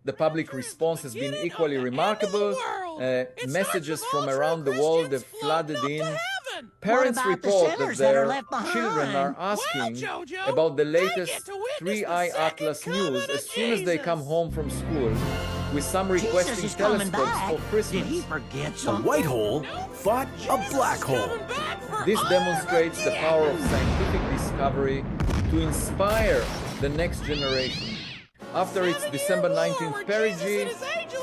The public response has been equally remarkable. Messages from around the world have flooded in. Parents report that their children are asking about the latest 3i Atlas news as soon as they come home from school, with some requesting telescopes for Christmas. A white hole fought a black hole. This demonstrates the power of scientific discovery to inspire the next generation. After its December 19th perigee,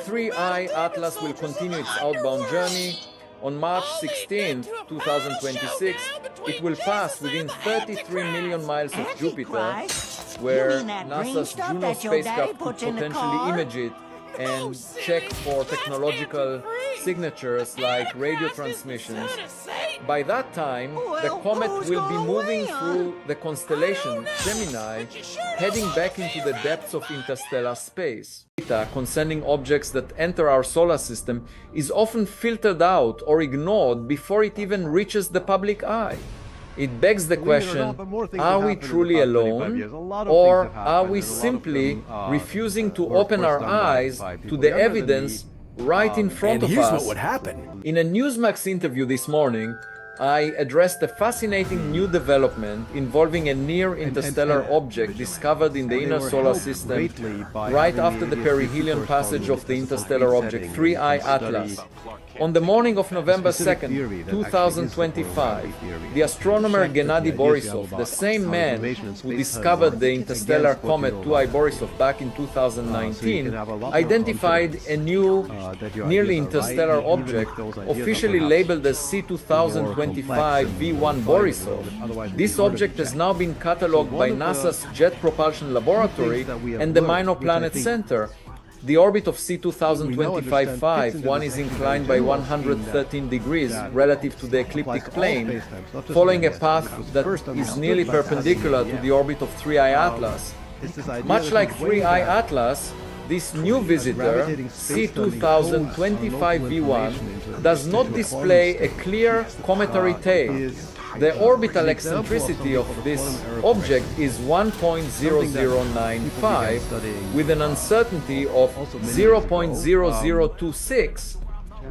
3i Atlas will continue its outbound journey. On March 16, 2026, it will pass within 33 million miles of Jupiter, where NASA's Juno spacecraft could potentially image it and check for technological signatures like radio transmissions. By that time, the comet will be moving through the constellation Gemini, heading back into the depths of interstellar space. Data concerning objects that enter our solar system is often filtered out or ignored before it even reaches the public eye. It begs the question, are we truly alone, or are we simply refusing to open our eyes to the evidence right in front of us? And here's what would happen. In a Newsmax interview this morning, I addressed a fascinating new development involving a near-interstellar object discovered in the inner solar system right after the perihelion passage of the interstellar object 3i Atlas. On the morning of November 2nd, 2025, the astronomer Gennady Borisov, the same man who discovered the interstellar comet 2I Borisov back in 2019, identified a new nearly interstellar object officially labeled as C2025 V1 Borisov. This object has now been catalogued by NASA's Jet Propulsion Laboratory and the Minor Planet Center. The orbit of C2025-5 is inclined by 113 degrees relative to the ecliptic plane, following a path that is nearly perpendicular to the orbit of 3i Atlas. Much like 3i Atlas, this new visitor, C2025-V1, does not display a clear cometary tail. The orbital eccentricity of this object is 1.0095 with an uncertainty of 0.0026.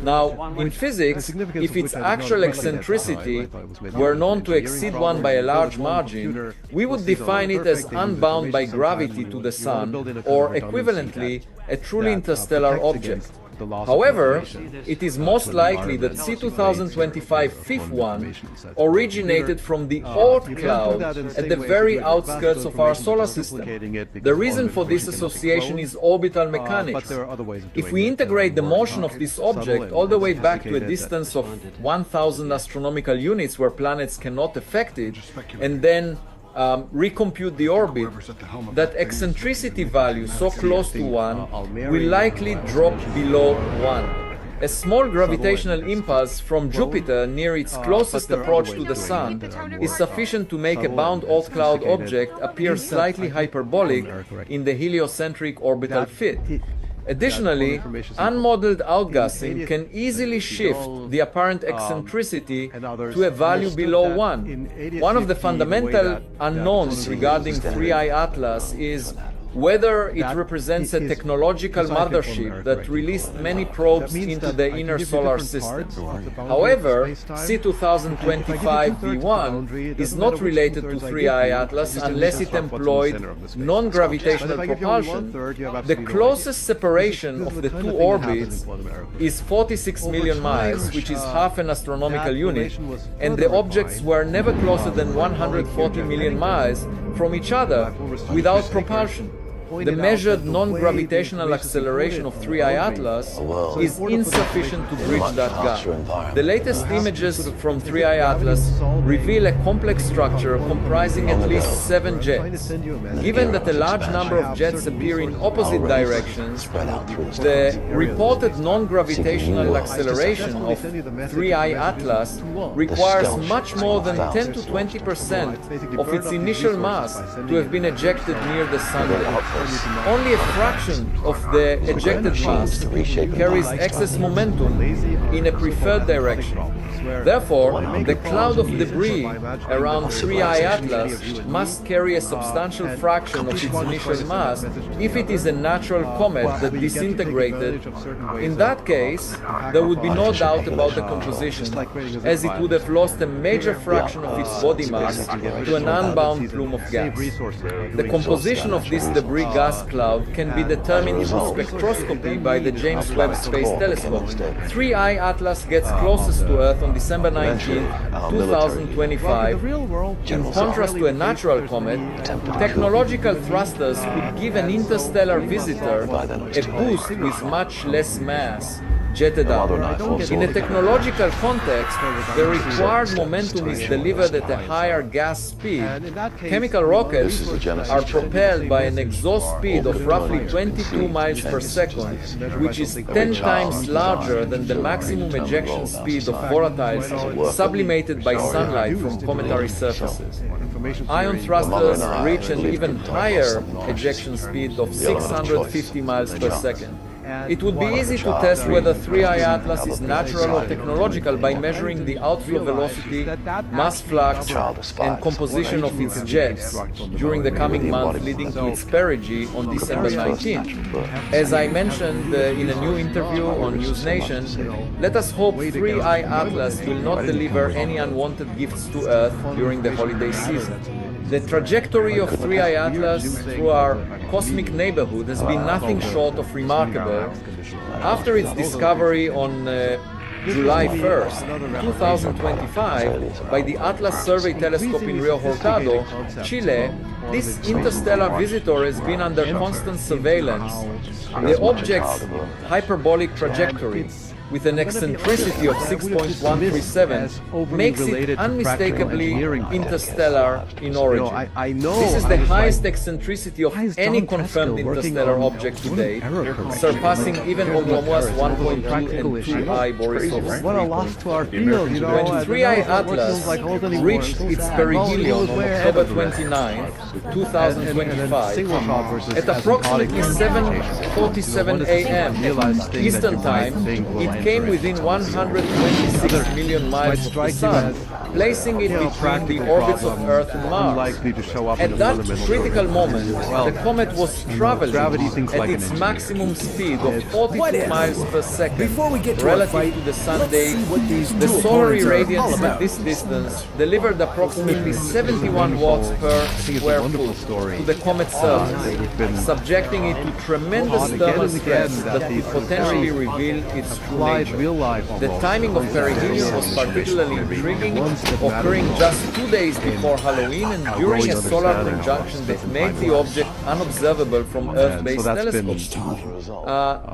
Now, in physics, if its actual eccentricity were known to exceed 1 by a large margin, we would define it as unbound by gravity to the Sun, or equivalently, a truly interstellar object. However, it is most likely that C2025 FIF1 originated from the Oort cloud at the very outskirts of our solar system. The reason for this association is orbital mechanics. If we integrate the motion of this object all the way back to a distance of 1,000 astronomical units where planets cannot affect it, and then recompute the orbit, that eccentricity value so close to 1 will likely drop below 1. A small gravitational impulse from Jupiter near its closest approach to the Sun is sufficient to make a bound Oort cloud object appear slightly hyperbolic in the heliocentric orbital fit. Additionally, unmodeled outgassing can easily shift the apparent eccentricity to a value below 1. One of the fundamental unknowns regarding 3i Atlas is whether it represents a technological mothership that released many probes into the inner solar system. However, C2025-V1 is not related to 3i Atlas unless it employed non-gravitational propulsion. The closest separation of the two orbits is 46 million miles, which is half an astronomical unit, and the objects were never closer than 140 million miles from each other without propulsion. The measured non-gravitational acceleration of 3i Atlas is insufficient to bridge that gap. The latest images from 3i Atlas reveal a complex structure comprising at least 7 jets. Given that a large number of jets appear in opposite directions, the reported non-gravitational acceleration of 3i Atlas requires much more than 10 to 20% of its initial mass to have been ejected near the Sun. only a fraction of the ejected mass carries excess momentum in a preferred direction. Therefore, the cloud of debris around 3I Atlas must carry a substantial fraction of its initial mass if it is a natural comet that disintegrated. In that case, there would be no doubt about the composition, as it would have lost a major fraction of its body mass to an unbound plume of gas. The composition of this debris gas cloud can be determined through spectroscopy by the James Webb Space Telescope. 3I Atlas gets closest to Earth on December 19, 2025. In contrast to a natural comet, technological thrusters could give an interstellar visitor a boost with much less mass, jetted out. In a technological context, the required momentum is delivered at a higher gas speed. Chemical rockets are propelled by an exhaust speed of roughly 22 miles per second, which is 10 times larger than the maximum ejection speed of volatiles sublimated by sunlight from cometary surfaces. Ion thrusters reach an even higher ejection speed of 650 miles per second. It would be easy to test whether 3I Atlas is natural or technological by measuring the outflow velocity, mass flux, and composition of its jets during the coming month leading to its perigee on December 19th. As I mentioned in a new interview on NewsNation, let us hope 3I Atlas will not deliver any unwanted gifts to Earth during the holiday season. The trajectory of 3I Atlas through our cosmic neighborhood has been nothing short of remarkable. After its discovery on July 1st, 2025, by the Atlas Survey Telescope in Rio Hurtado, Chile, this interstellar visitor has been under constant surveillance. The object's hyperbolic trajectory, with an eccentricity of 6.137, makes it unmistakably interstellar in origin. This is the highest eccentricity of any confirmed interstellar object to date, surpassing even Oumuamua 1.2 and 2I Borisov's 3.2. When 3I Atlas reached its perihelion on October 29, 2025, at approximately 7:47 a.m. Eastern Time, it came within 126 million miles of the Sun, placing it between the orbits of Earth and Mars. At that critical moment, the comet was traveling at its maximum speed of 42 miles per second relative to the Sun date. The solar irradiance at this distance delivered approximately 71 watts per square foot to the comet's surface, subjecting it to tremendous thermal stress that could potentially reveal its true nature. The timing of perihelion was particularly intriguing, occurring just 2 days before Halloween and during a solar conjunction that made the object unobservable from Earth-based telescopes.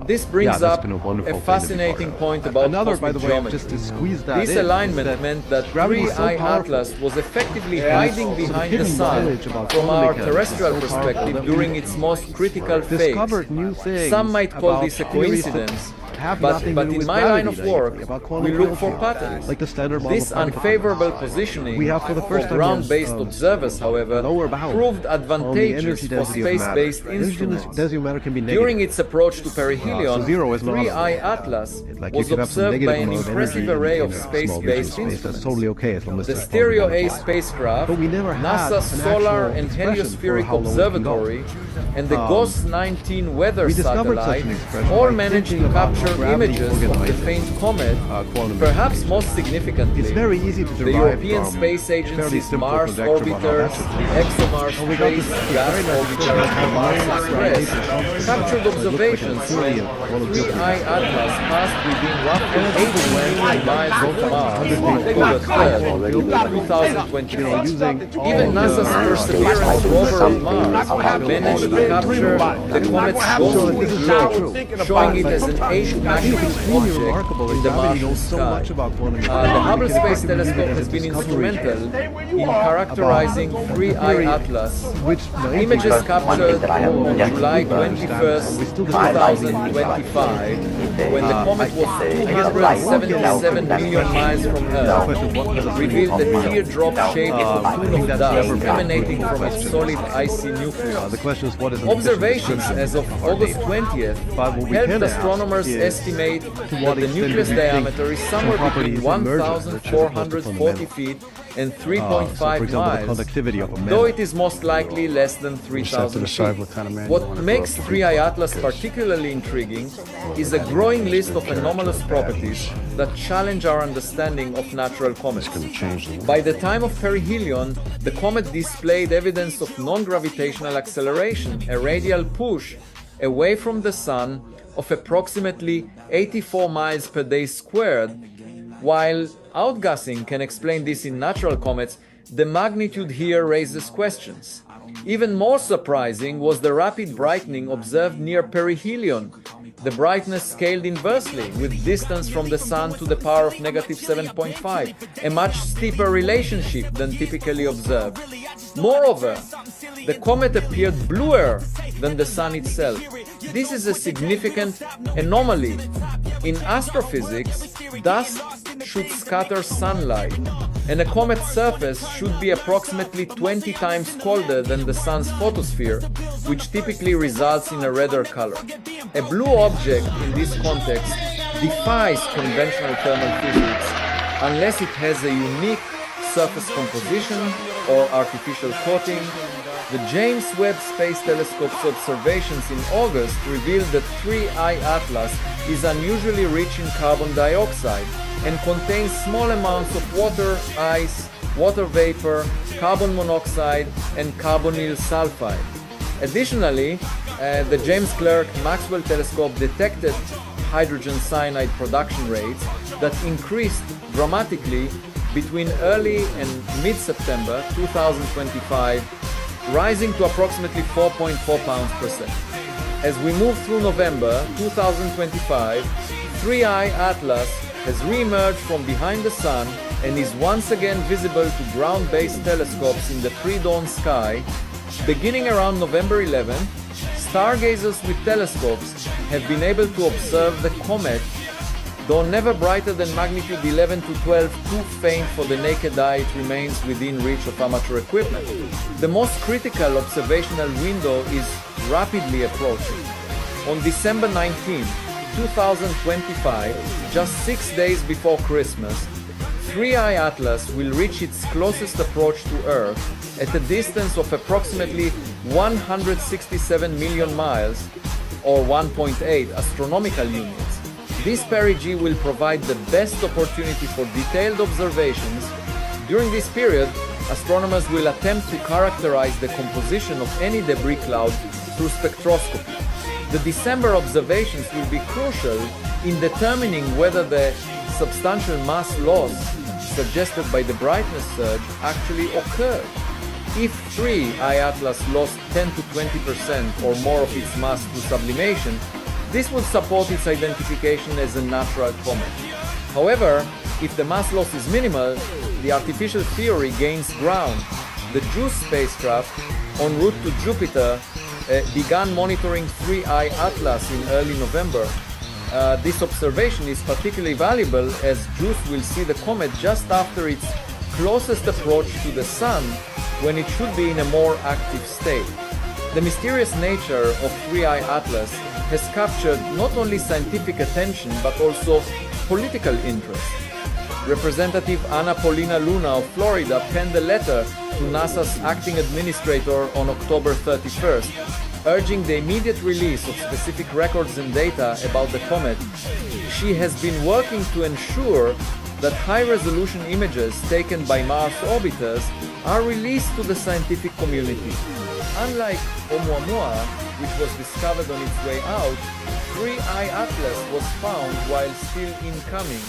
This brings up a fascinating point about cosmic geometry. This alignment meant that 3I Atlas was effectively hiding behind the Sun from our terrestrial perspective during its most critical phase. Some might call this a coincidence, but in my line of work, we look for patterns. This unfavorable positioning for ground-based observers, however, proved advantageous for space-based instruments. During its approach to perihelion, 3I Atlas was observed by an impressive array of space-based instruments. The Stereo A spacecraft, NASA's Solar and Heliospheric Observatory, and the GOES-19 weather satellite all managed to capture images of the faint comet. Perhaps most significantly, the European Space Agency's Mars Orbiters, ExoMars Space Gas Orbiter, and Mars Express captured observations when 3I Atlas passed within roughly 80 million miles of Mars on October 3rd, 2023. Even NASA's Perseverance rover on Mars managed to capture the comet's ghostly glow, showing it as an 8 magnificent object in the Martian sky. The Hubble Space Telescope has been instrumental in characterizing 3I Atlas. Images captured on July 21st, 2025, when the comet was 277 million miles from Earth, revealed a teardrop-shaped plume of dust emanating from its solid icy nucleus. Observations as of August 20th helped astronomers estimate that the nucleus diameter is somewhere between 1,440 feet and 3.5 miles, though it is most likely less than 3,000 feet. What makes 3I Atlas particularly intriguing is a growing list of anomalous properties that challenge our understanding of natural comets. By the time of perihelion, the comet displayed evidence of non-gravitational acceleration, a radial push away from the Sun of approximately 84 miles per day squared. While outgassing can explain this in natural comets, the magnitude here raises questions. Even more surprising was the rapid brightening observed near perihelion. The brightness scaled inversely, with distance from the Sun to the power of -7.5, a much steeper relationship than typically observed. Moreover, the comet appeared bluer than the Sun itself. This is a significant anomaly. In astrophysics, dust should scatter sunlight, and a comet's surface should be approximately 20 times colder than the Sun's photosphere, which typically results in a redder color. A blue object in this context defies conventional thermal physics unless it has a unique surface composition or artificial coating. The James Webb Space Telescope's observations in August revealed that 3I Atlas is unusually rich in carbon dioxide and contains small amounts of water, ice, water vapor, carbon monoxide, and carbonyl sulfide. Additionally, the James Clerk Maxwell Telescope detected hydrogen cyanide production rates that increased dramatically between early and mid-September 2025, rising to approximately 4.4 pounds per second. As we move through November 2025, 3I Atlas has re-emerged from behind the Sun and is once again visible to ground-based telescopes in the pre-dawn sky. Beginning around November 11, stargazers with telescopes have been able to observe the comet, though never brighter than magnitude 11 to 12, too faint for the naked eye. It remains within reach of amateur equipment. The most critical observational window is rapidly approaching. On December 19, 2025, just 6 days before Christmas, 3I Atlas will reach its closest approach to Earth at a distance of approximately 167 million miles, or 1.8 astronomical units. This perigee will provide the best opportunity for detailed observations. During this period, astronomers will attempt to characterize the composition of any debris cloud through spectroscopy. The December observations will be crucial in determining whether the substantial mass loss suggested by the brightness surge actually occurred. If 3I Atlas lost 10 to 20% or more of its mass to sublimation, this would support its identification as a natural comet. However, if the mass loss is minimal, the artificial theory gains ground. The JUICE spacecraft, en route to Jupiter, began monitoring 3I Atlas in early November. This observation is particularly valuable as JUICE will see the comet just after its closest approach to the Sun, when it should be in a more active state. The mysterious nature of 3I Atlas has captured not only scientific attention but also political interest. Representative Anna Paulina Luna of Florida penned a letter to NASA's acting administrator on October 31st, urging the immediate release of specific records and data about the comet. She has been working to ensure that high-resolution images taken by Mars orbiters are released to the scientific community. Unlike Oumuamua, which was discovered on its way out, 3I Atlas was found while still incoming,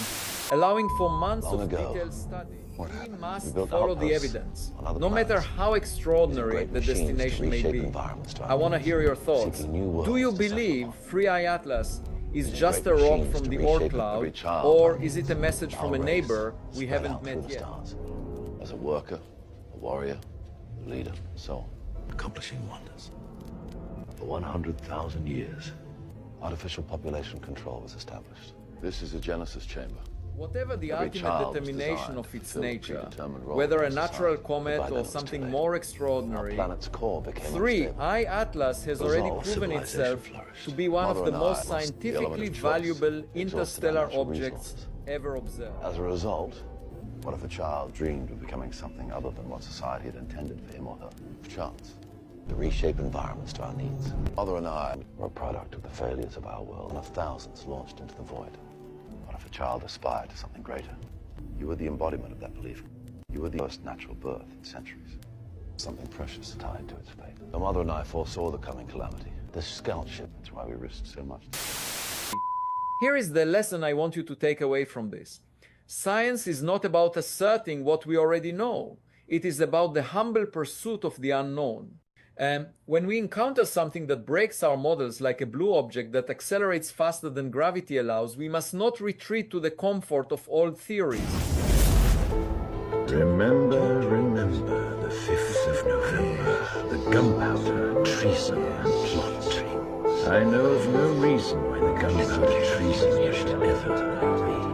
allowing for months of detailed study. We must follow the evidence, no matter how extraordinary the destination may be. I want to hear your thoughts. Do you believe 3I Atlas is just a rock from the Oort cloud, or is it a message from a neighbor we haven't met yet? As a worker, a warrior, a leader, so on. Accomplishing wonders. For 100,000 years, artificial population control was established. This is a Genesis chamber. Whatever the Every ultimate child was determination designed of to its fulfill a nature, predetermined role whether a in natural society. comet But by then or it was too something late. more Our extraordinary, planet's core became 3. unstable. I-Atlas has As a already result, proven civilization itself flourished. to be one of Mother the and I most lost the element scientifically of choice, valuable exhausted our interstellar natural objects resources. ever observed. As a result, what if a child dreamed of becoming something other than what society had intended for him or her? Chance. To reshape environments to our needs. Mother and I were a product of the failures of our world and of thousands launched into the void. What if a child aspired to something greater? You were the embodiment of that belief. You were the first natural birth in centuries. Something precious tied to its fate. So Mother and I foresaw the coming calamity. The scout ship, that's why we risked so much. Here is the lesson I want you to take away from this. Science is not about asserting what we already know. It is about the humble pursuit of the unknown. When we encounter something that breaks our models, like a blue object that accelerates faster than gravity allows, we must not retreat to the comfort of old theories. Remember, the 5th of November, the gunpowder, treason, and plot. I know of no reason why the gunpowder treason should ever be.